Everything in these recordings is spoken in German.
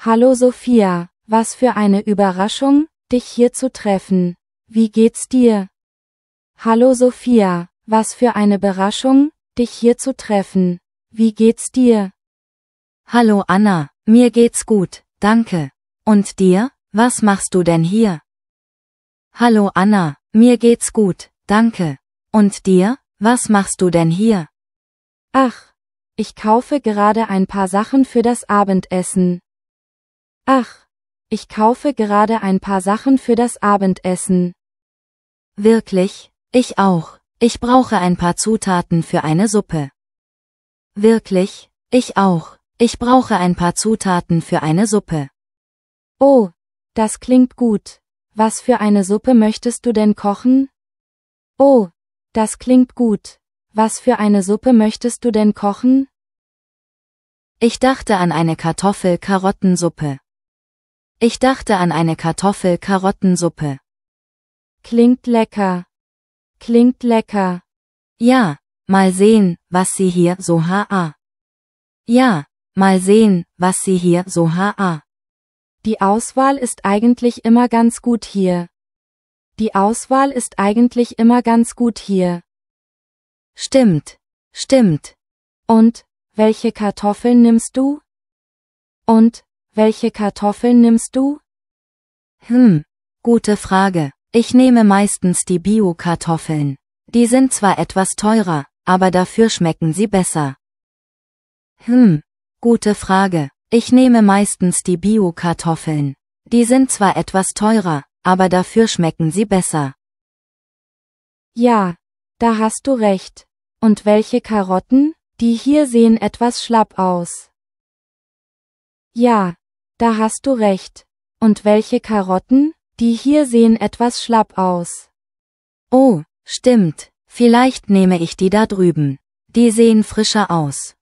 Hallo Sophia, was für eine Überraschung, dich hier zu treffen. Wie geht's dir? Hallo Sophia, was für eine Überraschung, dich hier zu treffen. Wie geht's dir? Hallo Anna, mir geht's gut, danke. Und dir, was machst du denn hier? Hallo Anna, mir geht's gut, danke. Und dir, was machst du denn hier? Ach, ich kaufe gerade ein paar Sachen für das Abendessen. Ach, ich kaufe gerade ein paar Sachen für das Abendessen. Wirklich? Ich auch. Ich brauche ein paar Zutaten für eine Suppe. Wirklich? Ich auch. Ich brauche ein paar Zutaten für eine Suppe. Oh, das klingt gut. Was für eine Suppe möchtest du denn kochen? Oh, das klingt gut. Was für eine Suppe möchtest du denn kochen? Ich dachte an eine Kartoffel-Karottensuppe. Ich dachte an eine Kartoffel-Karottensuppe. Klingt lecker. Klingt lecker. Ja, mal sehen, was sie hier so ha. Ja, mal sehen, was sie hier so ha. Die Auswahl ist eigentlich immer ganz gut hier. Die Auswahl ist eigentlich immer ganz gut hier. Stimmt. Stimmt. Und, welche Kartoffeln nimmst du? Und, welche Kartoffeln nimmst du? Gute Frage. Ich nehme meistens die Bio-Kartoffeln. Die sind zwar etwas teurer, aber dafür schmecken sie besser. Gute Frage. Ich nehme meistens die Bio-Kartoffeln. Die sind zwar etwas teurer, aber dafür schmecken sie besser. Ja, da hast du recht. Und welche Karotten? Die hier sehen etwas schlapp aus. Ja, da hast du recht. Und welche Karotten? Die hier sehen etwas schlapp aus. Oh, stimmt. Vielleicht nehme ich die da drüben. Die sehen frischer aus.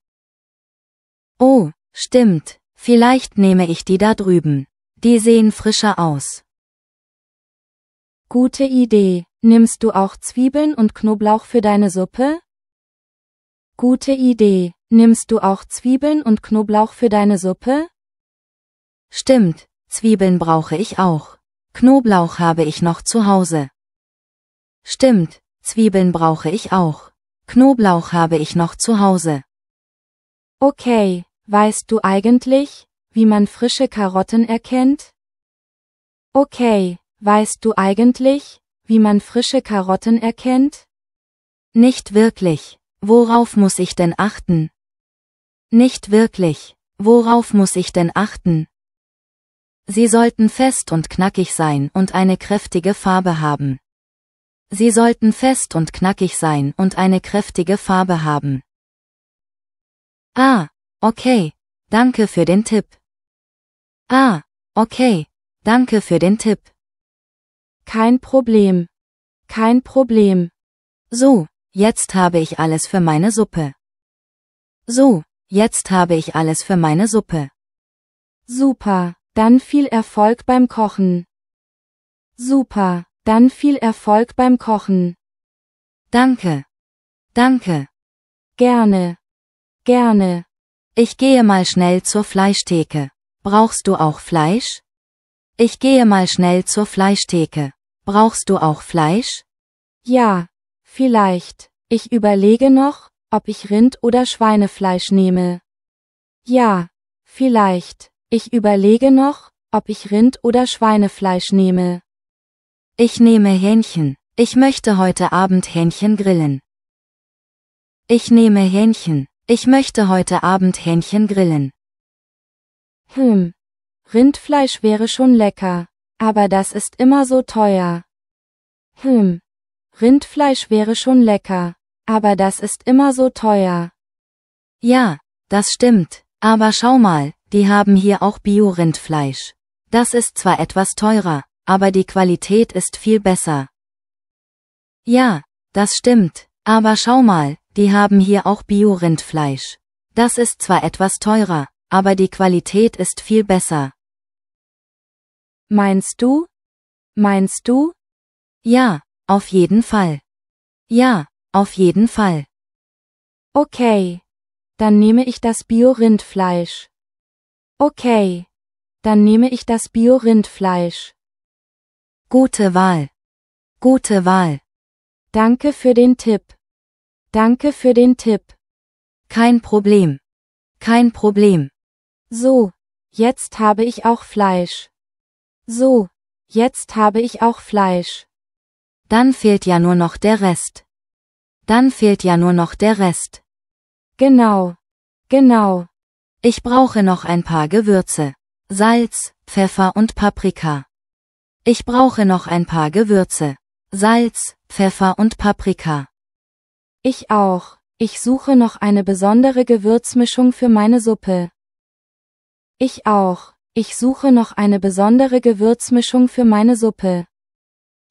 Oh, stimmt. Vielleicht nehme ich die da drüben. Die sehen frischer aus. Gute Idee. Nimmst du auch Zwiebeln und Knoblauch für deine Suppe? Gute Idee. Nimmst du auch Zwiebeln und Knoblauch für deine Suppe? Stimmt, Zwiebeln brauche ich auch. Knoblauch habe ich noch zu Hause. Stimmt, Zwiebeln brauche ich auch. Knoblauch habe ich noch zu Hause. Okay, weißt du eigentlich, wie man frische Karotten erkennt? Okay, weißt du eigentlich, wie man frische Karotten erkennt? Nicht wirklich. Worauf muss ich denn achten? Nicht wirklich. Worauf muss ich denn achten? Sie sollten fest und knackig sein und eine kräftige Farbe haben. Sie sollten fest und knackig sein und eine kräftige Farbe haben. Ah, okay. Danke für den Tipp. Ah, okay. Danke für den Tipp. Kein Problem. Kein Problem. So, jetzt habe ich alles für meine Suppe. So, jetzt habe ich alles für meine Suppe. Super, dann viel Erfolg beim Kochen. Super, dann viel Erfolg beim Kochen. Danke. Danke. Gerne. Gerne. Ich gehe mal schnell zur Fleischtheke. Brauchst du auch Fleisch? Ich gehe mal schnell zur Fleischtheke. Brauchst du auch Fleisch? Ja, vielleicht. Ich überlege noch, ob ich Rind- oder Schweinefleisch nehme. Ja, vielleicht. Ich überlege noch, ob ich Rind- oder Schweinefleisch nehme. Ich nehme Hähnchen. Ich möchte heute Abend Hähnchen grillen. Ich nehme Hähnchen. Ich möchte heute Abend Hähnchen grillen. Rindfleisch wäre schon lecker, aber das ist immer so teuer. Rindfleisch wäre schon lecker, aber das ist immer so teuer. Ja, das stimmt, aber schau mal, die haben hier auch Bio-Rindfleisch. Das ist zwar etwas teurer, aber die Qualität ist viel besser. Ja, das stimmt, aber schau mal, die haben hier auch Bio-Rindfleisch. Das ist zwar etwas teurer, aber die Qualität ist viel besser. Meinst du? Meinst du? Ja, auf jeden Fall. Ja, auf jeden Fall. Okay. Dann nehme ich das Bio-Rindfleisch. Okay. Dann nehme ich das Bio-Rindfleisch. Gute Wahl. Gute Wahl. Danke für den Tipp. Danke für den Tipp. Kein Problem. Kein Problem. So, jetzt habe ich auch Fleisch. So, jetzt habe ich auch Fleisch. Dann fehlt ja nur noch der Rest. Dann fehlt ja nur noch der Rest. Genau. Genau. Ich brauche noch ein paar Gewürze. Salz, Pfeffer und Paprika. Ich brauche noch ein paar Gewürze. Salz, Pfeffer und Paprika. Ich auch. Ich suche noch eine besondere Gewürzmischung für meine Suppe. Ich auch. Ich suche noch eine besondere Gewürzmischung für meine Suppe.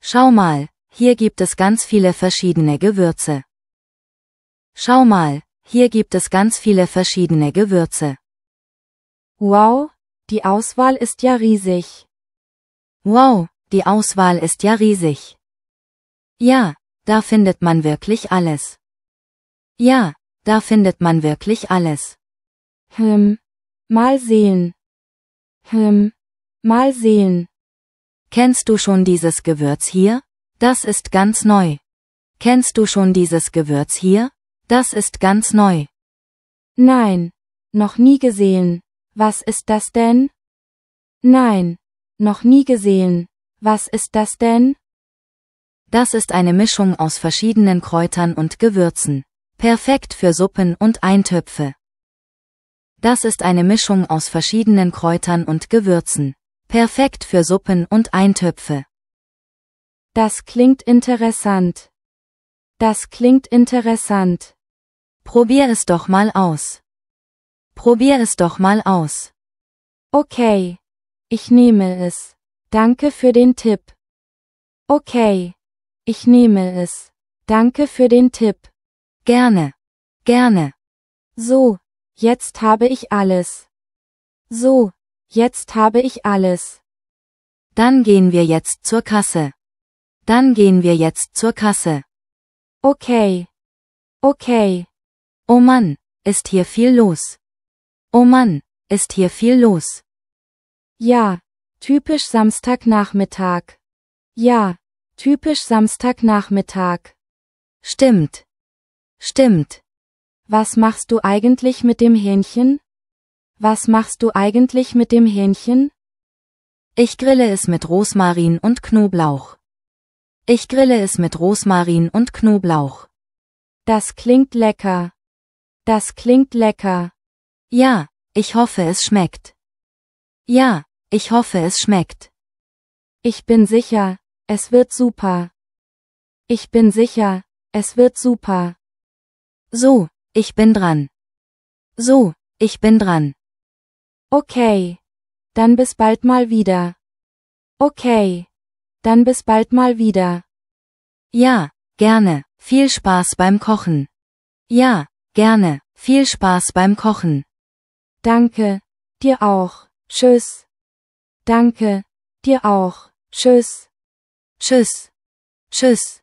Schau mal, hier gibt es ganz viele verschiedene Gewürze. Schau mal, hier gibt es ganz viele verschiedene Gewürze. Wow, die Auswahl ist ja riesig. Wow, die Auswahl ist ja riesig. Ja, da findet man wirklich alles. Ja, da findet man wirklich alles. Mal sehen. Mal sehen. Kennst du schon dieses Gewürz hier? Das ist ganz neu. Kennst du schon dieses Gewürz hier? Das ist ganz neu. Nein, noch nie gesehen. Was ist das denn? Nein, noch nie gesehen. Was ist das denn? Das ist eine Mischung aus verschiedenen Kräutern und Gewürzen. Perfekt für Suppen und Eintöpfe. Das ist eine Mischung aus verschiedenen Kräutern und Gewürzen. Perfekt für Suppen und Eintöpfe. Das klingt interessant. Das klingt interessant. Probier es doch mal aus. Probier es doch mal aus. Okay. Ich nehme es. Danke für den Tipp. Okay. Ich nehme es. Danke für den Tipp. Gerne. Gerne. So, jetzt habe ich alles. So, jetzt habe ich alles. Dann gehen wir jetzt zur Kasse. Dann gehen wir jetzt zur Kasse. Okay. Okay. Oh Mann, ist hier viel los. Oh Mann, ist hier viel los. Ja, typisch Samstagnachmittag. Ja, typisch Samstagnachmittag. Stimmt. Stimmt. Was machst du eigentlich mit dem Hähnchen? Was machst du eigentlich mit dem Hähnchen? Ich grille es mit Rosmarin und Knoblauch. Ich grille es mit Rosmarin und Knoblauch. Das klingt lecker. Das klingt lecker. Ja, ich hoffe es schmeckt. Ja, ich hoffe es schmeckt. Ich bin sicher, es wird super. Ich bin sicher, es wird super. So, ich bin dran. So, ich bin dran. Okay. Dann bis bald mal wieder. Okay. Dann bis bald mal wieder. Ja, gerne. Viel Spaß beim Kochen. Ja, gerne. Viel Spaß beim Kochen. Danke. Dir auch. Tschüss. Danke. Dir auch. Tschüss. Tschüss. Tschüss.